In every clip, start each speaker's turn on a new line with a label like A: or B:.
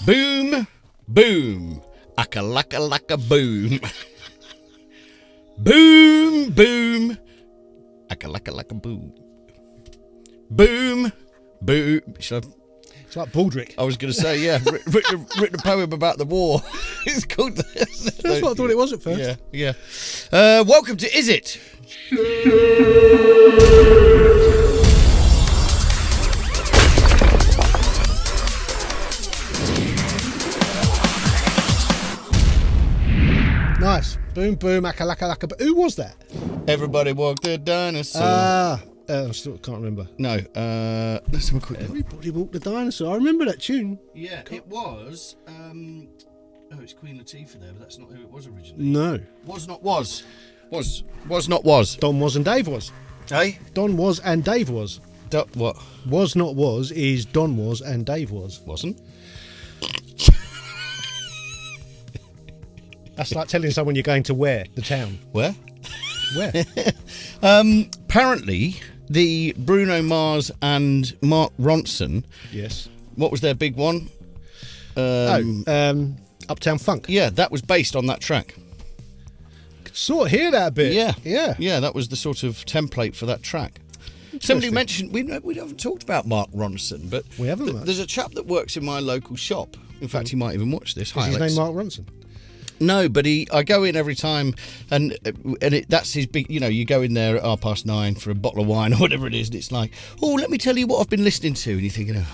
A: Boom, boom, aka-laka-laka boom. Boom, boom, aka-laka-laka boom. Boom, boom. Should I...
B: It's like Baldrick.
A: I was going to say, yeah, written a poem about the war. It's called...
B: That's what I thought it was at first.
A: Yeah. Welcome to Is It?
B: Nice. Boom, boom, aka-laka-laka. But who was that?
A: Everybody walked the dinosaur.
B: I still can't remember.
A: No, let's have a quick look.
B: Everybody walked the dinosaur. I remember that tune.
A: Yeah, it was. It's Queen Latifah there, but that's not who it was originally.
B: No.
A: Was not was. Was not was.
B: Don was and Dave was.
A: Hey?
B: Don was and Dave was.
A: What?
B: Was not was is Don was and Dave was.
A: Wasn't?
B: That's like telling someone you're going to where? The town.
A: Where?
B: Where?
A: Apparently, the Bruno Mars and Mark Ronson.
B: Yes.
A: What was their big one?
B: Uptown Funk.
A: Yeah, that was based on that track.
B: Sort of hear that a bit.
A: Yeah. That was the sort of template for that track. Somebody mentioned we haven't talked about Mark Ronson, but
B: we haven't.
A: There's a chap that works in my local shop. In fact, he might even watch this.
B: Is his name Mark Ronson?
A: No, but I go in every time, and that's his big. You know, you go in there at 9:30 for a bottle of wine or whatever it is, and it's like, oh, let me tell you what I've been listening to, and you're thinking, oh,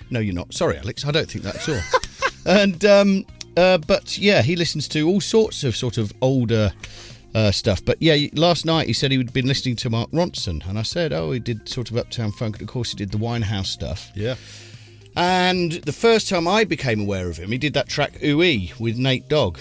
A: no, you're not. Sorry, Alex, I don't think that at all. And but yeah, he listens to all sorts of sort of older stuff. But yeah, last night he said he'd been listening to Mark Ronson, and I said, oh, he did sort of Uptown Funk, and of course he did the Winehouse stuff.
B: Yeah.
A: And the first time I became aware of him, he did that track Ooh-Ee with Nate Dogg.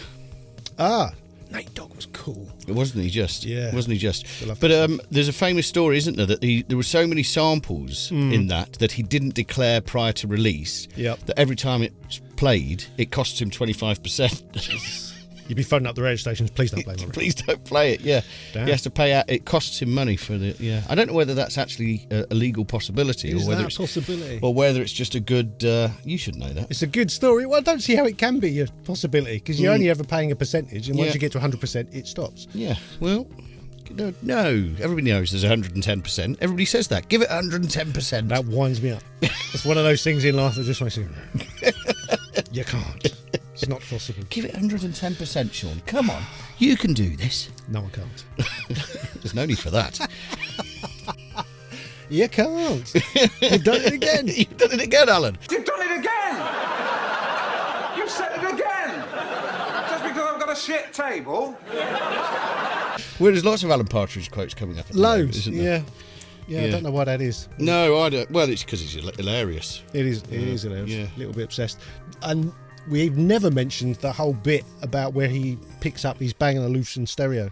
B: Nate Dogg was cool.
A: Wasn't he just?
B: Yeah.
A: Wasn't he just? But there's a famous story, isn't there, that there were so many samples in that he didn't declare prior to release.
B: Yep.
A: That every time it played, it cost him 25%.
B: You'd be phoning up the radio stations. Please don't play it.
A: Please don't play it. Yeah.
B: Damn.
A: He has to pay out. It costs him money for the. Yeah. I don't know whether that's actually a legal possibility
B: Is
A: or whether
B: that
A: it's
B: a possibility,
A: or whether it's just a good. You should know that.
B: It's a good story. Well, I don't see how it can be a possibility because you're only ever paying a percentage, and once you get to 100%, it stops.
A: Yeah. Well. No, everybody knows there's 110%. Everybody says that. Give it 110%.
B: That winds me up. It's one of those things in life that just makes you. You can't. It's not possible.
A: Give it 110%, Sean. Come on. You can do this.
B: No, I can't.
A: There's no need for that.
B: You can't. You've done it again.
A: You've done it again, Alan.
C: You've done it again! You've said it again! Just because I've got a shit table?
A: Well, there's lots of Alan Partridge quotes coming up. At the moment,
B: Loads,
A: isn't there?
B: Yeah, I don't know why that is.
A: No, I don't. Well, it's because he's hilarious.
B: It is hilarious.
A: Yeah.
B: A little bit obsessed. And we've never mentioned the whole bit about where he picks up his Bang & Olufsen stereo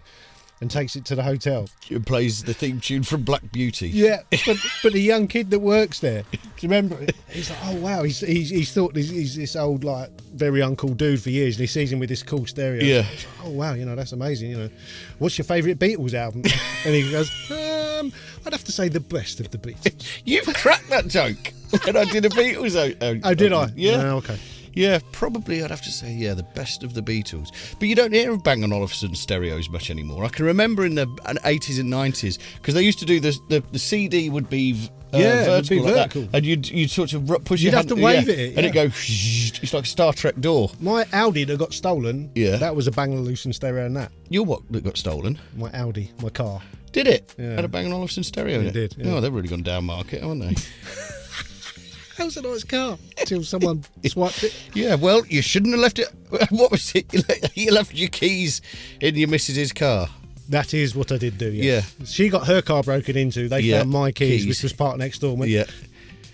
B: and takes it to the hotel.
A: It plays the theme tune from Black Beauty.
B: Yeah, but the young kid that works there, do you remember it? He's like, oh wow, he's thought he's this old, like, very uncool dude for years, and he sees him with this cool stereo.
A: Yeah.
B: Like, oh wow, that's amazing. What's your favourite Beatles album? And he goes, I'd have to say the best of the Beatles.
A: You've cracked that joke when I did a Beatles.
B: Oh, did I?
A: Yeah.
B: Oh, okay.
A: Yeah, probably I'd have to say, the best of the Beatles. But you don't hear of Bang & Olufsen stereos much anymore. I can remember in the 80s and 90s, because they used to do the CD would be vertical like
B: vertical.
A: that. And you'd sort of push
B: You'd
A: your
B: have
A: hand.
B: to wave it.
A: And it'd go, it's like a Star Trek door.
B: My Audi that got stolen,
A: Yeah.
B: that was a Bang & Olufsen stereo and that.
A: Your what that got stolen?
B: My Audi, my car.
A: Did it?
B: Yeah.
A: Had a Bang & Olufsen stereo in
B: It did, yeah.
A: Oh, they've really gone down market, haven't they?
B: That was a nice car until someone swiped it.
A: Yeah, well, you shouldn't have left it. What was it? You left your keys in your missus's car.
B: That is what I did do,
A: Yeah.
B: She got her car broken into. They found my keys, which was parked next door. And went,
A: Yeah.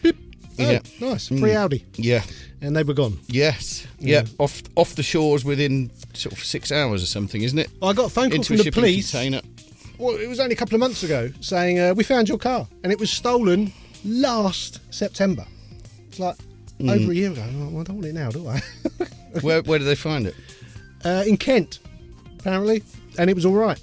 B: beep. Oh,
A: Yeah.
B: nice. Free Audi.
A: Yeah.
B: And they were gone.
A: Yes. Yeah. Off the shores within sort of 6 hours or something, isn't it?
B: I got a phone call
A: Into
B: from
A: a
B: the
A: shipping
B: police.
A: container.
B: Well, it was only a couple of months ago, saying, we found your car. And it was stolen last September. It's like over a year ago. Well, I don't want it now, do I?
A: Where did they find it?
B: In Kent, apparently. And it was all right,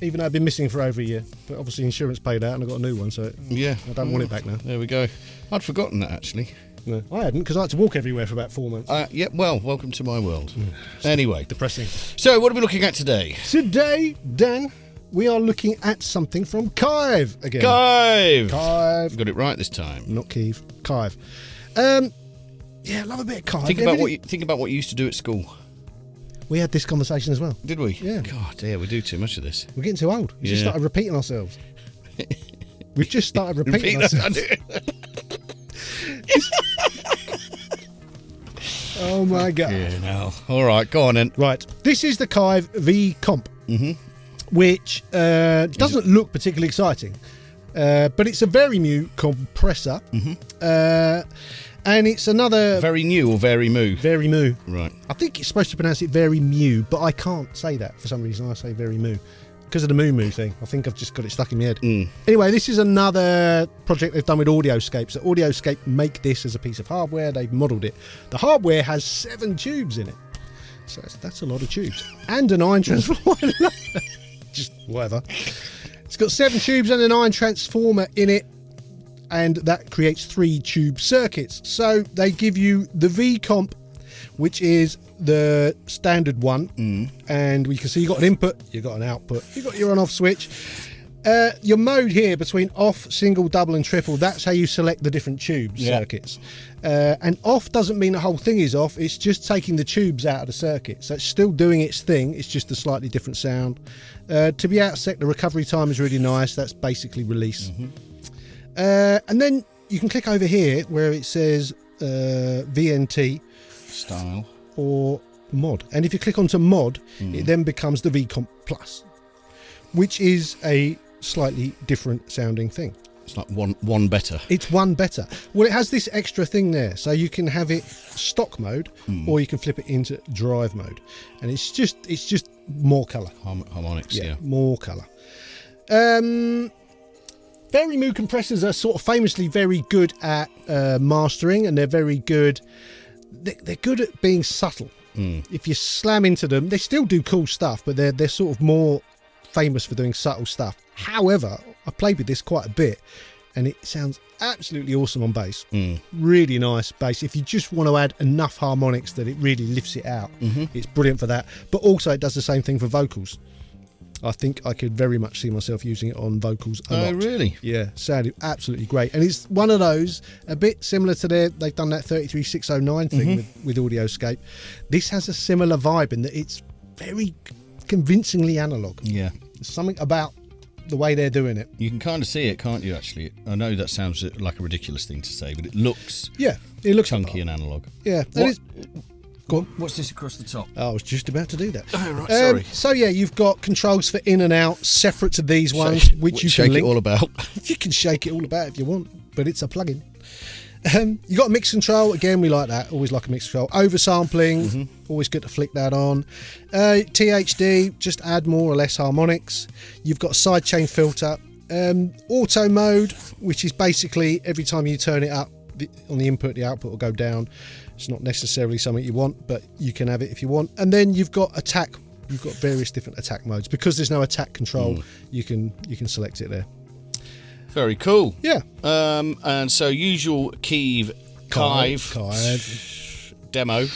B: even though I'd been missing for over a year. But obviously insurance paid out and I got a new one, so
A: Yeah.
B: I don't want it back now.
A: There we go. I'd forgotten that, actually.
B: No, I hadn't, because I had to walk everywhere for about 4 months.
A: Yeah, well, welcome to my world. Anyway.
B: Depressing.
A: So, what are we looking at today?
B: Today, Dan, we are looking at something from Kiive again.
A: Kiive!
B: Kiive.
A: Got it right this time.
B: Not Kiive. Kiive. Yeah, love a bit of Kiive.
A: Think about what you used to do at school.
B: We had this conversation as well.
A: Did we?
B: Yeah.
A: God, dear, we do too much of this.
B: We're getting too old. We just
A: Yeah.
B: started repeating ourselves. We've just started repeating ourselves. Oh my God.
A: Yeah, no. All right, go on then.
B: Right. This is the Kiive V Comp, which doesn't look particularly exciting, but it's a very new compressor, and it's another
A: Very new or very moo?
B: very moo.
A: Right.
B: I think it's supposed to pronounce it very mu, but I can't say that for some reason. I say very moo because of the moo thing. I think I've just got it stuck in my head. Anyway, this is another project they've done with Audioscape. So Audioscape make this as a piece of hardware. They've modelled it. The hardware has 7 tubes in it. So that's a lot of tubes. And an ion transformer. Just whatever. It's got 7 tubes and an ion transformer in it. And that creates 3 tube circuits. So they give you the V Comp, which is the standard one, and we can see you got an input, you got an output, you got your on-off switch. Your mode here between off, single, double, and triple. That's how you select the different tube circuits. And off doesn't mean the whole thing is off. It's just taking the tubes out of the circuit. So it's still doing its thing. It's just a slightly different sound. To be out sec, the recovery time is really nice. That's basically release. And then you can click over here where it says VNT
A: Style.
B: or mod. And if you click onto mod, it then becomes the VComp Plus, which is a slightly different sounding thing.
A: It's like one better.
B: It's one better. Well, it has this extra thing there, so you can have it stock mode, or you can flip it into drive mode, and it's just more colour.
A: Harmonics, yeah.
B: More colour. Very Moo compressors are sort of famously very good at mastering, and they're very good. They're good at being subtle. If you slam into them, they still do cool stuff, but they're sort of more famous for doing subtle stuff. However, I played with this quite a bit, and it sounds absolutely awesome on bass. Really nice bass. If you just want to add enough harmonics that it really lifts it out, it's brilliant for that. But also, it does the same thing for vocals. I think I could very much see myself using it on vocals a lot.
A: Oh, really?
B: Yeah, sounded absolutely great. And it's one of those, a bit similar to they've done that 33609 thing with Audioscape. This has a similar vibe in that it's very convincingly analog.
A: Yeah.
B: There's something about the way they're doing it.
A: You can kind of see it, can't you, actually? I know that sounds like a ridiculous thing to say, but it looks
B: It looks
A: chunky and analog.
B: Yeah. Go on.
A: What's this across the top?
B: I was just about to do that.
A: Oh, right, sorry.
B: So yeah, you've got controls for in and out, separate to these ones, which you
A: shake
B: can link.
A: it all about.
B: You can shake it all about if you want, but it's a plug-in. You got a mix control. Again, we like that. Always like a mix control. Oversampling. Always good to flick that on. THD. Just add more or less harmonics. You've got a sidechain filter. Auto mode, which is basically every time you turn it up on the input, the output will go down. It's not necessarily something you want, but you can have it if you want. And then you've got attack. You've got various different attack modes. Because there's no attack control, you can select it there.
A: Very cool.
B: Yeah.
A: And so usual Kiive demo.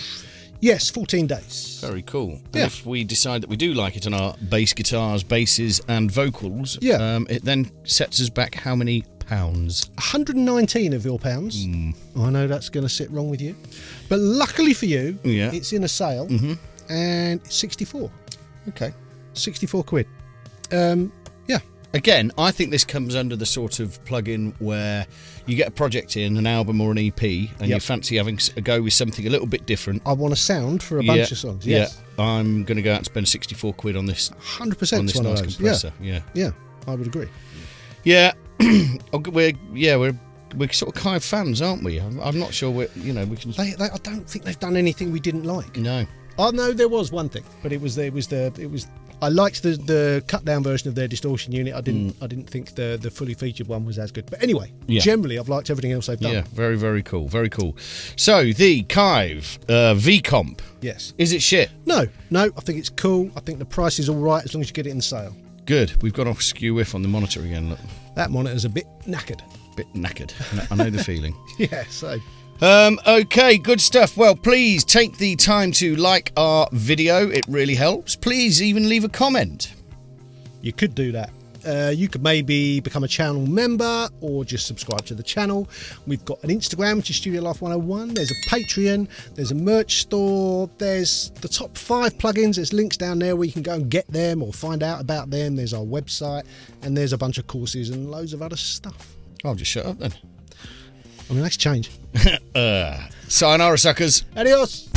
B: Yes, 14 days.
A: Very cool. And
B: Yeah.
A: if we decide that we do like it on our bass guitars, basses, and vocals, it then sets us back how many pounds?
B: 119 of your pounds. I know that's going to sit wrong with you, but luckily for you, it's in a sale, and it's 64.
A: Okay.
B: 64 quid.
A: Again, I think this comes under the sort of plug-in where you get a project in, an album or an EP, and you fancy having a go with something a little bit different.
B: I want a sound for a bunch of songs. Yes.
A: Yeah. I'm going to go out and spend 64 quid on this.
B: 100%
A: on this
B: one
A: nice
B: of those.
A: compressor. Yeah.
B: I would agree.
A: Yeah. we're sort of Kiive fans, aren't we? I'm not sure we can.
B: I don't think they've done anything we didn't like.
A: No.
B: Oh no, there was one thing, but it was. I liked the cut down version of their distortion unit. I didn't think the fully featured one was as good. But anyway, generally I've liked everything else they've done.
A: Yeah, very, very cool. Very cool. So the Kiive V Comp.
B: Yes.
A: Is it shit?
B: No, I think it's cool. I think the price is all right as long as you get it in the sale.
A: Good. We've got off skew whiff on the monitor again. Look.
B: That monitor's a bit knackered.
A: Bit knackered. I know the feeling.
B: Yeah, so
A: Okay, good stuff. Well, please take the time to like our video. It really helps. Please even leave a comment.
B: You could do that. You could maybe become a channel member or just subscribe to the channel. We've got an Instagram, which is Studio Life 101. There's a Patreon. There's a merch store. There's the top 5 plugins. There's links down there where you can go and get them or find out about them. There's our website, and there's a bunch of courses and loads of other stuff.
A: I'll just shut up then.
B: I mean, that's change.
A: Sayonara, suckers.
B: Adios.